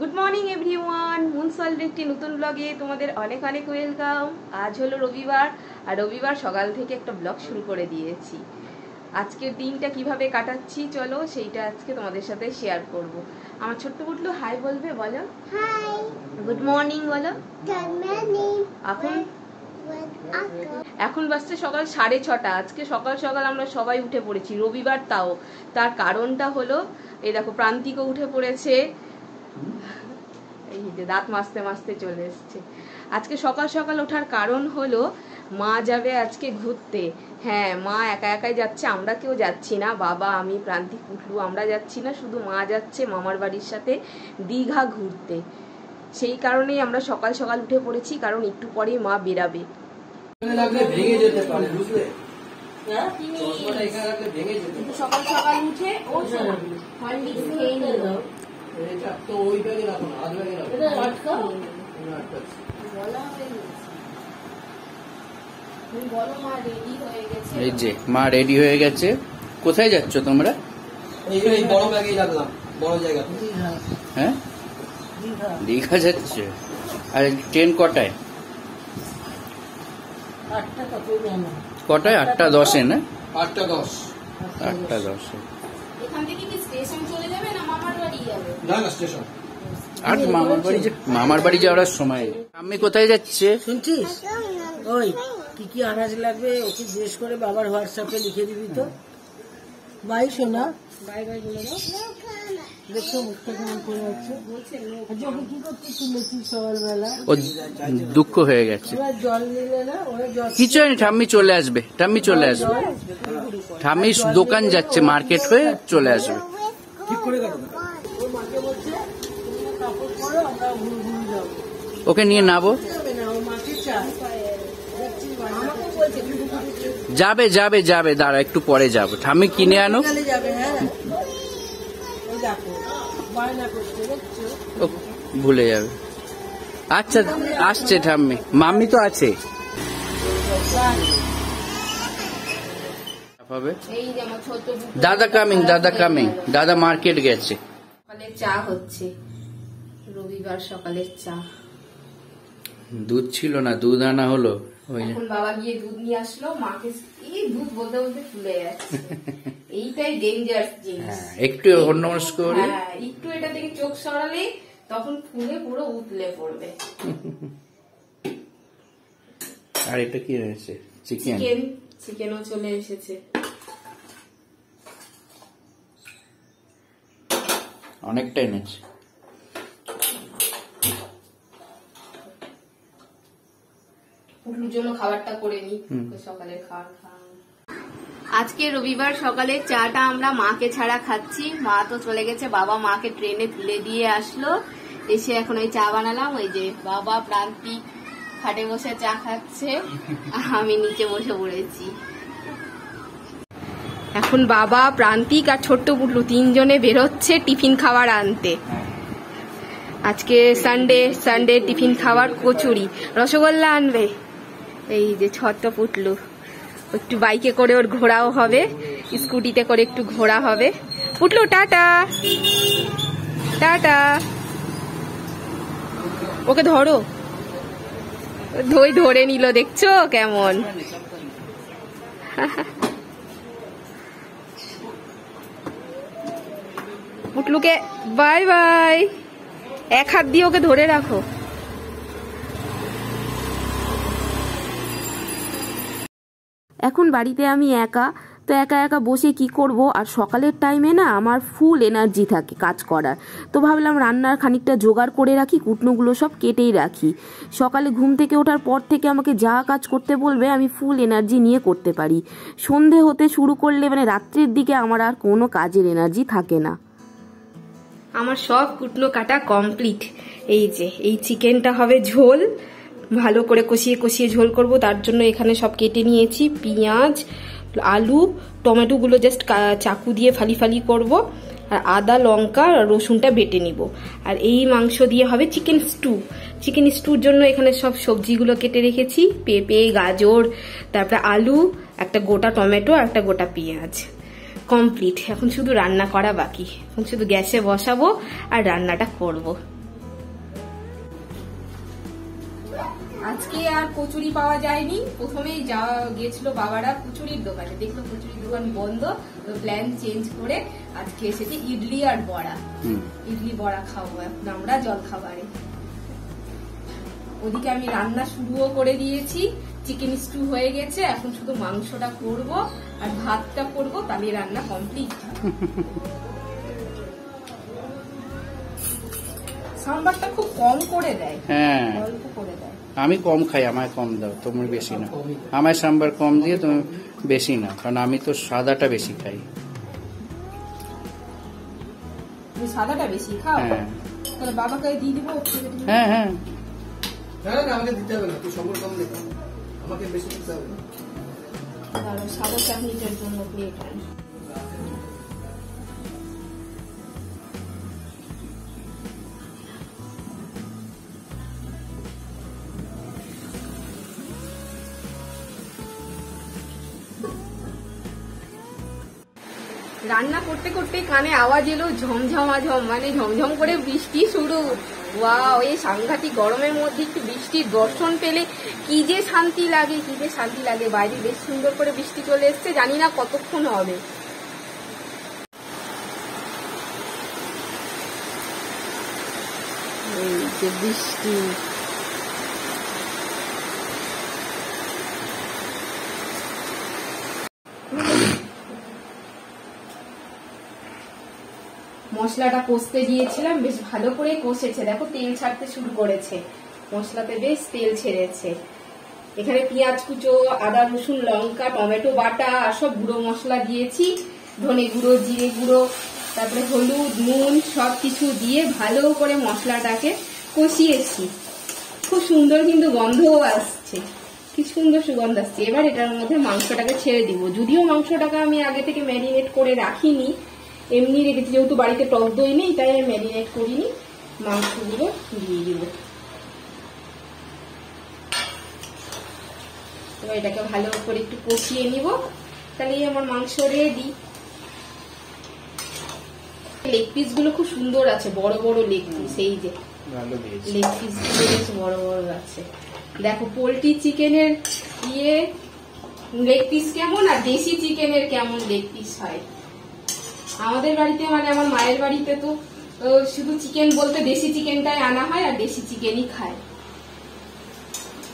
Good morning everyone, মুনসল্ট একটি নতুন ব্লগে তোমাদের অনেক অনেক ওয়েলকাম। আজ হলো রবিবার, আর রবিবার সকাল থেকে একটা ব্লগ শুরু করে দিয়েছি। আজকের দিনটা কিভাবে কাটাচ্ছি চলো সেইটা আজকে তোমাদের সাথে শেয়ার করব। আমার ছোট্ট পুটলু হাই বলবে, বলো হাই, গুড মর্নিং বলো। এখন বাজছে সকাল 6:30। আজকে সকাল সকাল আমরা সবাই উঠে পড়েছি, রবিবার তাও। তার কারণটা হলো এই দেখো, প্রান্তিকও উঠে পড়েছে, এই যে দাঁত মাজতে মাজতে চলে এসছে। আজকে সকাল সকাল ওঠার কারণ হলো মা যাবে আজকে ঘুরতে। হ্যাঁ, মা একা একাই যাচ্ছে, আমরা কেউ যাচ্ছি না। বাবা, আমি, প্রান্তিক, পুটলু আমরা যাচ্ছি না, শুধু মা যাচ্ছে মামার বাড়ির সাথে দীঘা ঘুরতে। সেই কারণেই আমরা সকাল সকাল উঠে পড়েছি, কারণ একটু পরেই মা বেরাবে। সকাল সকাল উঠে হরলিক্স খেয়ে নিল। এই যে মা রেডি হয়ে গেছে। কোথায় যাচ্ছ তোমরা? হ্যাঁ, দীঘা যাচ্ছ। আর ট্রেন কটায়? 8:10 না? 8:10। 8:10। এখান থেকে কি স্টেশন চলে যাবে না মামার বাড়ি যাবে? না না, স্টেশন। আর মামার বাড়ি যাওয়ার সময়। আমি কোথায় যাচ্ছে শুনছিস? ওই কি কি আনাজ লাগবে ওকে জিজ্ঞেস করে বাবার হোয়াটসঅ্যাপে লিখে দিবি তো। বাই সোনা, বাই বাই বলে দাও। দেখছো মুখটা কেমন করে যাচ্ছে। ওকে কি করতেছিল সকালবেলা? ও দুঃখ হয়ে গেছে। ওরা জল নিলে না, ওরা জল কিছু হয়নি, ঠাম্মি চলে আসবে। ঠাম্মি চলে আসবে। ঠাম্মি দোকান যাচ্ছে, মার্কেট হয়ে চলে আসবে। ঠিক করে দেখো। ওর মাকে বলছে তুমি কাপড় পরো, আমরা ঘুরে ঘুরে যাবো। ওকে নিয়ে নাবো। ওর মাকে চায় যাবে যাবে যাবে, দাঁড়া একটু পরে যাবো। ঠাম্মি কিনে আনো। যাবে। হ্যাঁ, ওই দেখো বায়না করছে, দেখছো? ও ভুলে যাবে। আচ্ছা আসছে ঠাম্মি, মাম্মি তো আছে। দাদা কামিং, দাদা কামিং, দাদা মার্কেট গেছে। সকালের চা হচ্ছে, রবিবার সকালের চা। দুধ ছিল না, দুধ আনা হলো। এখন বাবা গিয়ে দুধ নিয়ে আসলো। মাকে এই দুধ বলতে বলতে ফুলে যাচ্ছে। এইটাই ডেঞ্জারাস জিনিস। একটু অন্যমনস্ক করে, হ্যাঁ, একটু এটা থেকে চোখ সরালে তখন ফুলে পুরো উতলে পড়বে। আর এটা কি হয়েছে? চিকেন। চিকেনও চলে এসেছে। অনেকটা এনেছে। পুটলুর জন্য খাবারটা করে নি, সকালের খাবার খাওয়া। আজকে রবিবার সকালে চাটা আমরা মাকে ছাড়া খাচ্ছি। মা তো চলে গেছে, বাবা মাকে ট্রেনে তুলে দিয়ে আসলো। এসে এখন ওই চা বানালাম। ওই যে বাবা প্রান্তিক খাটে বসে চা খাচ্ছে, আমি নিচে বসে পড়েছি। এখন বাবা, প্রান্তিক আর ছোট্ট পুটলু তিনজনে বেরোচ্ছে টিফিন খাবার আনতে। আজকে সানডে টিফিন খাবার কচুরি, রসগোল্লা আনবে। এই যে ছোট্ট পুটলু, একটু বাইকে করে ওর ঘোরাও হবে, স্কুটিতে করে একটু ঘোরা হবে। পুটলু টাটা টাটা। ওকে ধরো, ধরে নিল, দেখছো কেমন। পুটলুকে বাই বাই। এক হাত দিয়ে ওকে ধরে রাখো। এখন বাড়িতে আমি একা, তো একা একা বসে কি করব। আর সকালের টাইমে না আমার ফুল এনার্জি থাকে কাজ করার, তো ভাবলাম রান্নার খানিকটা জোগাড় করে রাখি, কুটনোগুলো সব কেটেই রাখি। সকালে ঘুম থেকে ওঠার পর থেকে আমাকে যা কাজ করতে বলবে আমি ফুল এনার্জি নিয়ে করতে পারি। সন্ধে হতে শুরু করলে মানে রাত্রের দিকে আমার আর কোনো কাজের এনার্জি থাকে না। আমার সব কুটনো কাটা কমপ্লিট। এই যে এই চিকেনটা হবে ঝোল, ভালো করে কষিয়ে কষিয়ে ঝোল করব। তার জন্য এখানে সব কেটে নিয়েছি, পেঁয়াজ, আলু, টমেটোগুলো জাস্ট চাকু দিয়ে ফালি ফালি করব, আর আদা, লঙ্কা, রসুনটা বেটে নিব। আর এই মাংস দিয়ে হবে চিকেন স্টু। চিকেন স্টুর জন্য এখানে সব সবজিগুলো কেটে রেখেছি, পেঁপে, গাজর, তারপরে আলু, একটা গোটা টমেটো আর একটা গোটা পেঁয়াজ। কমপ্লিট। এখন শুধু রান্না করা বাকি। এখন শুধু গ্যাসে বসাবো আর রান্নাটা করব। আজকে আর কচুরি পাওয়া যায়নি, প্রথমেই যাওয়া গিয়েছিল বাবারা কচুরির দোকানে, দেখলো কচুরির দোকান বন্ধ, তো প্ল্যান চেঞ্জ করে আজকে এসেছে ইডলি আর বড়া। ইডলি বড়া খাবো এখন আমরা জল খাবারে। ওদিকে আমি রান্না শুরুও করে দিয়েছি, চিকেন স্টু হয়ে গেছে, এখন শুধু মাংসটা করব আর ভাতটা করব, তাহলে রান্না কমপ্লিট। সাম্বারটা খুব কম করে দেয়, হ্যাঁ অল্প করে দেয়। আমি কম খাই, আমায় কম দাও, তুমি বেশি না। আমায় সাম্বার কম দিয়ে তুমি বেশি না, কারণ আমি তো সাদাটা বেশি খাই। তুমি সাদাটা বেশি খাও? হ্যাঁ তাহলে বাবাকে দিয়ে দিব। হ্যাঁ হ্যাঁ আমাকে দিতে হবে না, তুই সম্বর কম দেখ, আমাকে বেশি দিতে হবে না। সাদা চাটনিটার জন্য প্লেট আন। রান্না করতে করতে কানে আওয়াজ এলো ঝমঝমাঝম, মানে ঝমঝম করে বৃষ্টি শুরু। ওয়াও, এই সাংঘাতিক গরমের মধ্যে একটু বৃষ্টির দর্শন পেলে কি যে শান্তি লাগে, কি যে শান্তি লাগে। বাইরে বেশ সুন্দর করে বৃষ্টি চলে এসছে, জানি না কতক্ষণ হবে। এই যে বৃষ্টি, মশলাটা কষতে দিয়েছিলাম, বেশ ভালো করে কষেছে, দেখো তেল ছাড়তে শুরু করেছে, মশলাতে বেশ তেল ছেড়েছে। এখানে পেঁয়াজ কুচো, আদা রসুন লঙ্কা টমেটো বাটা আর সব গুঁড়ো মশলা দিয়েছি, ধনে গুঁড়ো জিরে গুঁড়ো তারপরে হলুদ নুন সব কিছু দিয়ে ভালো করে মশলাটাকে কষিয়েছি। খুব সুন্দর কিন্তু গন্ধও আসছে, কি সুন্দর সুগন্ধ আসছে। এবার এটার মধ্যে মাংসটাকে ছেড়ে দিব, যদিও মাংসটাকে আমি আগে থেকে ম্যারিনেট করে রাখিনি, এমনি রেখেছি, যেহেতু বাড়িতে টক দই নেই তাই আমি ম্যারিনেট করিনি। মাংসগুলো দিয়ে দিব, তো এটাকে ভালো করে একটু কষিয়ে নিব, তাহলেই আমার মাংস রেডি। লেগ পিস গুলো খুব সুন্দর আছে, বড় বড় লেগ পিস, এই যে লেগ পিস গুলো বেশ বড় বড় আছে। দেখো পোলট্রি চিকেনের লেগ পিস কেমন আর দেশি চিকেনের কেমন লেগ পিস হয়। আমাদের বাড়িতে মানে আমার মায়ের বাড়িতে তো শুধু চিকেন বলতে দেশি চিকেনটাই আনা হয় আর দেশি চিকেনই খায়।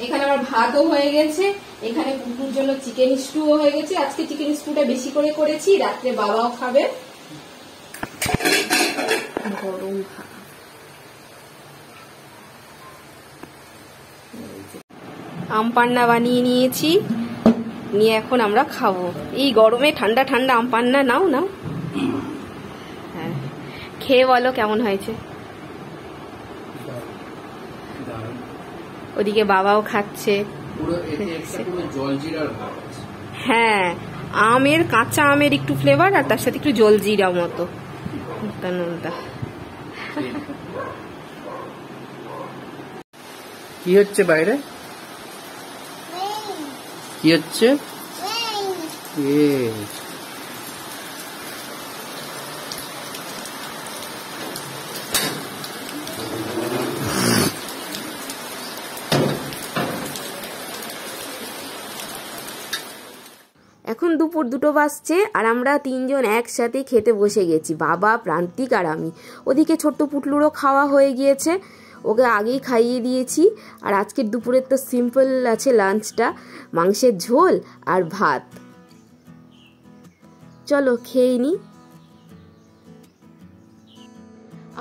এখানে আমার ভাতও হয়ে গেছে, এখানে কুকুর জন্য চিকেন স্টুও হয়ে গেছে। আজকে চিকেন স্টুটা বেশি করে করেছি, রাত্রে বাবাও খাবে। গরম ভাত, আম পান্না বানিয়ে নিয়েছি, নিয়ে এখন আমরা খাবো। এই গরমে ঠান্ডা ঠান্ডা আম পান্না নাও নাও, হ্যাঁ খেয়ে বলো কেমন হয়েছে। ওদিকে বাবাও খাচ্ছে। হ্যাঁ, আমের কাঁচা আমের একটু ফ্লেভার আর তার সাথে একটু জলজিরা মতো নোনতা। কি হচ্ছে বাইরে, কি হচ্ছে? এখন দুপুর 2টো বাজছে আর আমরা তিনজন একসাথে খেতে বসে গেছি, বাবা প্রান্তিক আর আমি। ওদিকে ছোট্ট পুটলুরও খাওয়া হয়ে গিয়েছে, ওকে আগেই খাইয়ে দিয়েছি। আর আজকের দুপুরের তো সিম্পল আছে লাঞ্চটা, মাংসের ঝোল আর ভাত। চলো খেয়ে নি।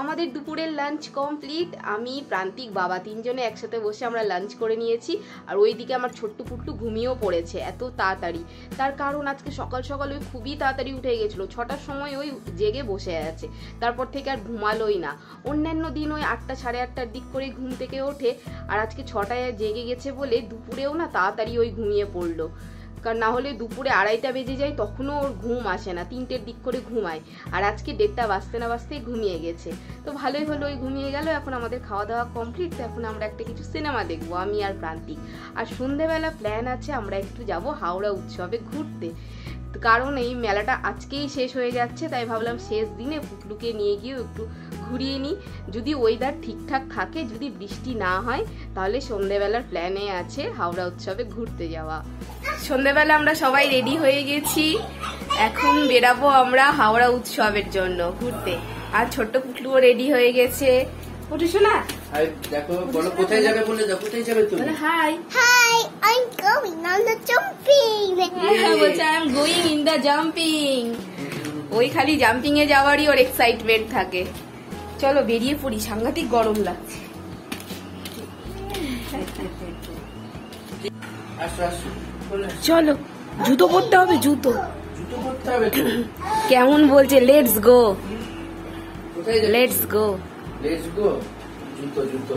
আমাদের দুপুরের লাঞ্চ কমপ্লিট, আমি প্রান্তিক বাবা তিনজনে একসাথে বসে আমরা লাঞ্চ করে নিয়েছি। আর ওইদিকে আমার ছোট্ট পুটলু ঘুমিয়েও পড়েছে এত তাড়াতাড়ি, তার কারণ আজকে সকাল সকাল ওই খুবই তাড়াতাড়ি উঠে গেছিলো, 6টার সময় ওই জেগে বসে আছে, তারপর থেকে আর ঘুমালোই না। অন্যান্য দিন ওই 8টা সাড়ে 8টার দিক করে ঘুম থেকে ওঠে, আর আজকে 6টায় জেগে গেছে বলে দুপুরেও না তাড়াতাড়ি ওই ঘুমিয়ে পড়লো, কারণ না হলে দুপুরে 2:30টা বেজে যায়, তখনও ওর ঘুম আসে না, 3টের দিক করে ঘুমায়। আর আজকে 1:30টা বাজতে না বাজতেই ঘুমিয়ে গেছে, তো ভালোই হলো ওই ঘুমিয়ে গেল। এখন আমাদের খাওয়া দাওয়া কমপ্লিট, তো এখন আমরা একটা কিছু সিনেমা দেখবো আমি আর প্রান্তিক। আর সন্ধ্যেবেলা প্ল্যান আছে আমরা একটু যাব হাওড়া উৎসবে ঘুরতে, কারণ এই মেলাটা আজকেই শেষ হয়ে যাচ্ছে, তাই ভাবলাম শেষ দিনে পুটলুকে নিয়ে গিয়ে একটু ঘুরিয়ে নিই, যদি ওয়েদার ঠিকঠাক থাকে, যদি বৃষ্টি না হয় তাহলে সন্ধ্যেবেলার প্ল্যানে আছে হাওড়া উৎসবে ঘুরতে যাওয়া। সন্ধ্যেবেলা আমরা সবাই রেডি হয়ে গেছি, এখন বেরাবো আমরা হাওড়া উৎসবের জন্য ঘুরতে। আর ছোট্ট পুটলুও রেডি হয়ে গেছে। ওঠো শোনা, দেখো বলো কোথায় যাবে, বলে দাও কোথায় যাবে তুমি। Hi Hi, I'm going on the jumping. বলছে I am going in the jumping. ওই খালি জাম্পিং এ যাওয়ারই ওর এক্সাইটমেন্ট থাকে। চলো বেরিয়ে পড়ি, সাংঘাতিক গরম লাগছে। আসো আসো, চলে আসো। চলো, জুতো পরতে হবে, জুতো জুতো পরতে হবে তো। কেমন বলছে, লেটস গো কোথায় যাবে? Let's go. Let's go. জুতো জুতো।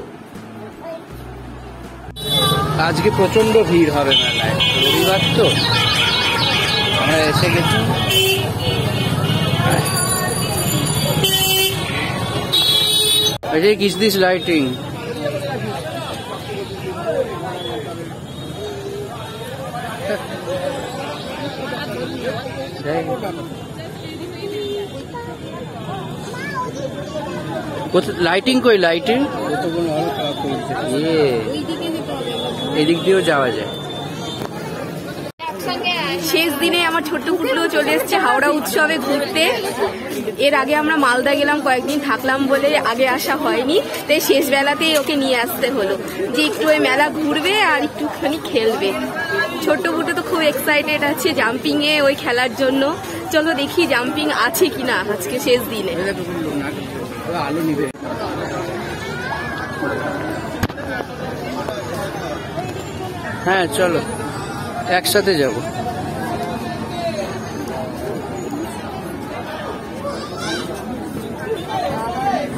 আজকে প্রচন্ড ভিড় হবে মেলায়, রবিবার তো। আমরা এসে গেছি। Kiss this lighting. লাইটিং কই, লাইটিং এদিক দিয়েও যাওয়া যায়। শেষ দিনে আমার ছোট্ট পুটলু চলে এসেছে হাওড়া উৎসবে ঘুরতে। এর আগে আমরা মালদা গেলাম, কয়েকদিন থাকলাম বলে আগে আসা হয়নি, তাই শেষ বেলাতেই ওকে নিয়ে আসতে হলো যে একটু ওই মেলা ঘুরবে আর একটুখানি খেলবে। ছোট্ট পুটলু তো খুব এক্সাইটেড আছে জাম্পিং এ, ওই খেলার জন্য। চলো দেখি জাম্পিং আছে কিনা আজকে শেষ দিনে। আলো নিবে। হ্যাঁ চলো একসাথে যাব।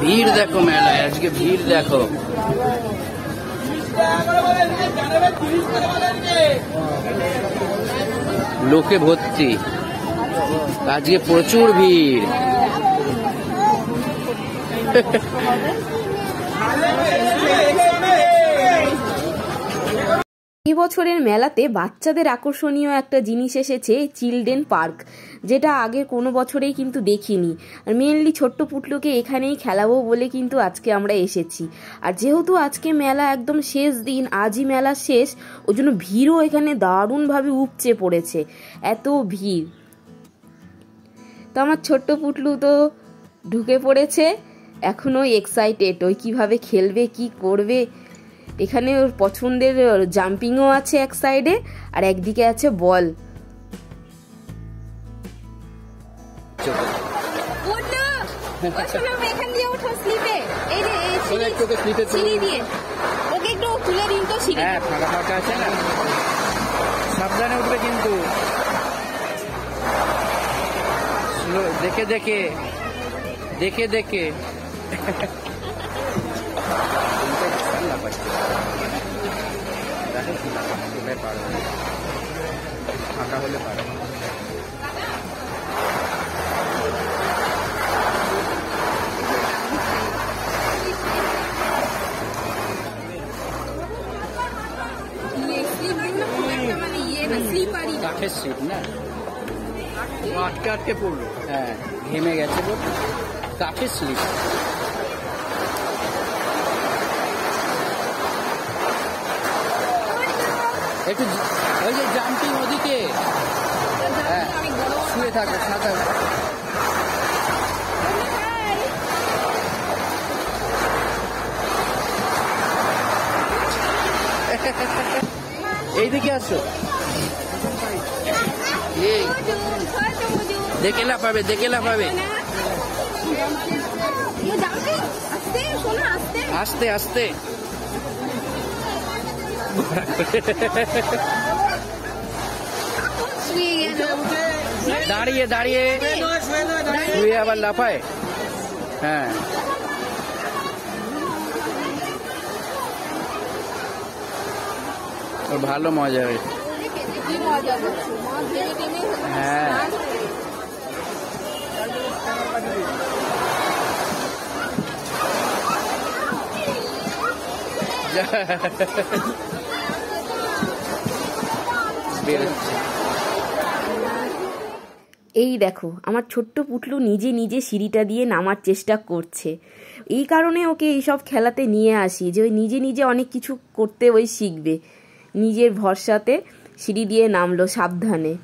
ভিড় দেখো মেলায়, আজকে ভিড় দেখো। লোকে ভর্তি, আজকে প্রচুর ভিড়। এই বছরের মেলাতে বাচ্চাদের আকর্ষণীয় একটা জিনিস এসেছে, চিলড্রেন পার্ক, যেটা আগে কোনো বছরেই কিন্তু দেখিনি। আর মেনলি ছোট্ট পুটলুকে এখানেই খেলাবো বলে কিন্তু আজকে আমরা এসেছি। আর যেহেতু আজকে মেলা একদম শেষ দিন, আজই মেলা শেষ, ওই জন্য ভিড়ও এখানে দারুণভাবে উপচে পড়েছে, এত ভিড়। তো আমার ছোট্ট পুটলু তো ঢুকে পড়েছে, এখনো এক্সাইটেড, ওই কিভাবে খেলবে কি করবে। এখানে ওর পছন্দের জাম্পিংও আছে এক সাইডে, আর একদিকে আছে বল। সাবধানে উঠবে কিন্তু, দেখে দেখে দেখে দেখে। ফাঁকা হলে পারে। কাঠের সিট না, আটকে আটকে পড়লো। হ্যাঁ ঘেমে গেছে, কাঠের স্লিপ। একটু ওই যে জাম্পিং ওদিকে, হ্যাঁ শুয়ে থাকো সাঁতার। এইদিকে আসো, দেখে লাফাবে, দেখে লাফাবে। আস্তে আস্তে। দাঁড়িয়ে দাঁড়িয়ে শুয়ে আবার লাফায়। হ্যাঁ ওর ভালো মজা হয়েছে। হ্যাঁ এই দেখো আমার ছোট্ট পুটলু নিজে নিজে সিঁড়িটা দিয়ে নামার চেষ্টা করছে। এই কারণে ওকে এইসব খেলাতে নিয়ে আসি, যে ওই নিজে নিজে অনেক কিছু করতে ওই শিখবে। নিজের ভরসাতে সিঁড়ি দিয়ে নামলো সাবধানে।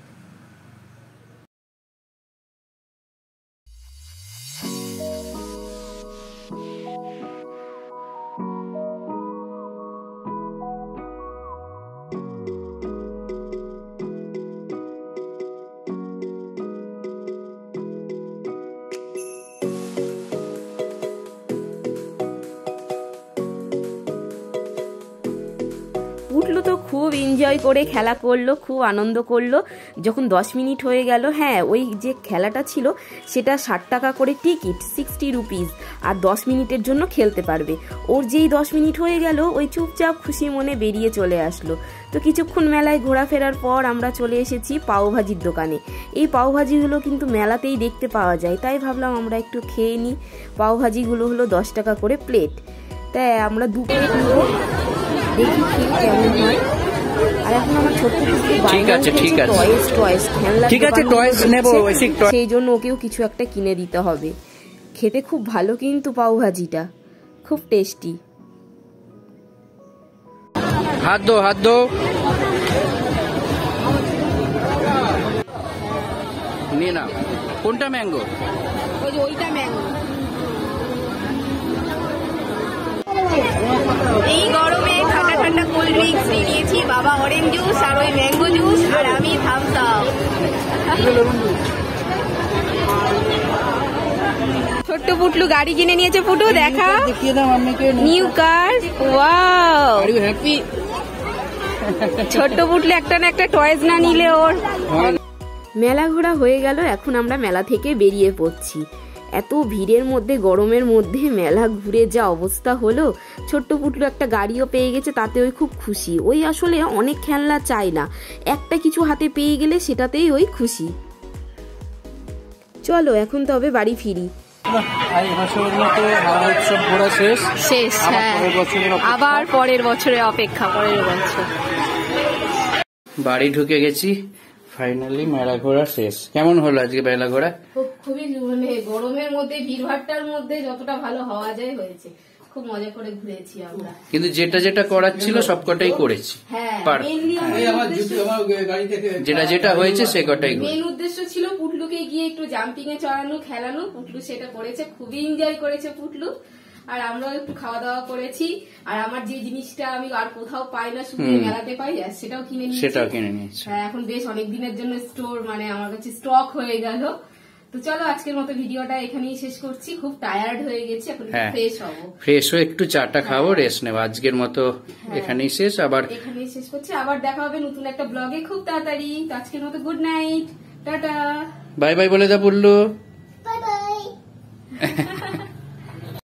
পুটলু তো খুব এনজয় করে খেলা করলো, খুব আনন্দ করলো। যখন 10 মিনিট হয়ে গেল, হ্যাঁ ওই যে খেলাটা ছিল সেটা 60 টাকা করে টিকিট, 60 রুপিস, আর 10 মিনিটের জন্য খেলতে পারবে। ওর যেই 10 মিনিট হয়ে গেল ওই চুপচাপ খুশি মনে বেরিয়ে চলে আসলো। তো কিছুক্ষণ মেলায় ঘোরাফেরার পর আমরা চলে এসেছি পাওভাজির দোকানে। এই পাওভাজিগুলো কিন্তু মেলাতেই দেখতে পাওয়া যায়, তাই ভাবলাম আমরা একটু খেয়ে নিই। পাওভাজিগুলো হলো 10 টাকা করে প্লেট, তাই আমরা 2 প্লেট নেব, দেখি খেয়ে কেমন হয়। আর এখন আমার ছোট্ট সেই জন্য ওকেও কিছু একটা কিনে দিতে হবে। খেতে খুব ভালো কিন্তু পাওভাজিটা খুব টেস্টি। হাত দো নিয়ে না। কোনটা ম্যাঙ্গো? ওইটা ম্যাঙ্গো। এই গরমে ঠান্ডা ঠান্ডা কোল্ড ড্রিঙ্কস নিয়েছি, বাবা অরেঞ্জ জুস আর ওই ম্যাঙ্গো জুস, আর আমি থামস আপ। ছোট্ট পুটলু গাড়ি কিনে নিয়েছে। পুটু দেখা, নিউ কার। Wow, happy. ছোট্ট পুটলু একটা না একটা টয়েস না নিলে ওর। মেলা ঘোরা হয়ে গেল, এখন আমরা মেলা থেকে বেরিয়ে পড়ছি। এত ভিড়ের মধ্যে, গরমের মধ্যে মেলা ঘুরে যা অবস্থা হলো। ছোট্ট পুটলু একটা গাড়িও পেয়ে গেছে, তাতে ওই খুব খুশি। ওই আসলে অনেক খেলনা চায় না, একটা কিছু হাতে পেয়ে গেলে সেটাতেই ওই খুশি। চলো এখন তবে বাড়ি ফিরি। শেষ, হ্যাঁ, আবার পরের বছরে অপেক্ষা, পরের বছর। বাড়ি ঢুকে গেছি ফাইনালি। মেলা ঘোরা শেষ। কেমন হলো আজকে মেলা ঘোরা? খুবই মানে গরমের মধ্যে ভিড়ভাট্টার মধ্যে যতটা ভালো হওয়া যায় হয়েছে। খুব মজা করে ঘুরেছি আমরা, কিন্তু যেটা যেটা করার ছিল সবকটাই করেছি। যেটা যেটা হয়েছে সে কটাই। মেন উদ্দেশ্য ছিল পুটলুকে গিয়ে একটু জাম্পিং এ চড়ানো, খেলানো। পুটলু সেটা করেছে, খুবই এনজয় করেছে পুটলু। আর আমরাও একটু খাওয়া দাওয়া করেছি। আর আমার যে জিনিসটা আমি আর কোথাও পাই না, শুধু মেলাতে পাই, সেটাও কিনে নিয়েছি। এখন বেশ অনেক দিনের জন্য স্টোর মানে আমার কাছে স্টক হয়ে গেল। তো চলো আজকের মতো ভিডিওটা এখানেই শেষ করছি। খুব টায়ার্ড হয়ে গেছি, এখন ফ্রেশ হবো, ফ্রেশ হয়ে একটু চাটা খাবো, রেস্ট নেবো। আজকের মতো এখানেই শেষ। আবার এখানেই শেষ করছি, আবার দেখা হবে নতুন একটা ব্লগে খুব তাড়াতাড়ি। তো আজকের মতো good night, tata, bye bye বলে দা পুল্লু। Bye bye.